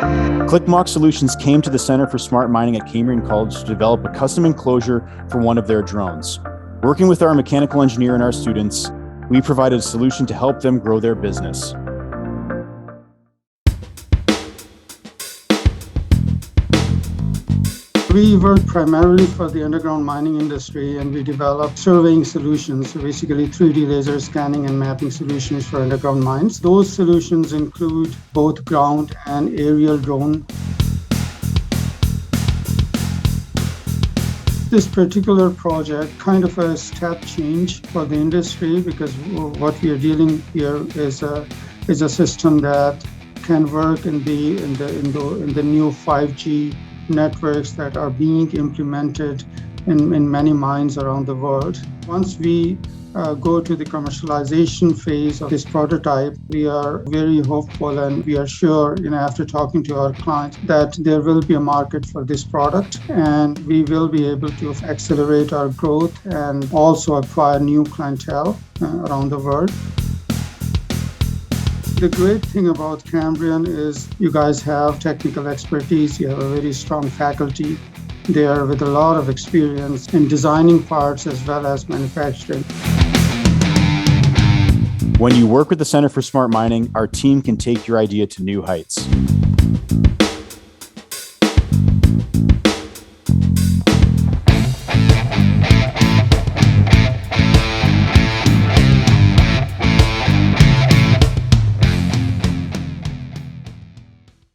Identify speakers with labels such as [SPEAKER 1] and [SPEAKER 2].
[SPEAKER 1] Clickmox Solutions came to the Center for Smart Mining at Cambrian College to develop a custom enclosure for one of their drones. Working with our mechanical engineer and our students, we provided a solution to help them grow their business.
[SPEAKER 2] We work primarily for the underground mining industry, and we develop surveying solutions, so basically 3D laser scanning and mapping solutions for underground mines. Those solutions include both ground and aerial drone. This particular project kind of a step change for the industry, because what we are dealing here is a system that can work in the new 5G networks that are being implemented in many mines around the world. Once we go to the commercialization phase of this prototype, we are very hopeful, and we are sure, after talking to our clients, that there will be a market for this product, and we will be able to accelerate our growth and also acquire new clientele around the world. The great thing about Cambrian is you guys have technical expertise. You have a very strong faculty there with a lot of experience in designing parts as well as manufacturing.
[SPEAKER 1] When you work with the Center for Smart Mining, our team can take your idea to new heights.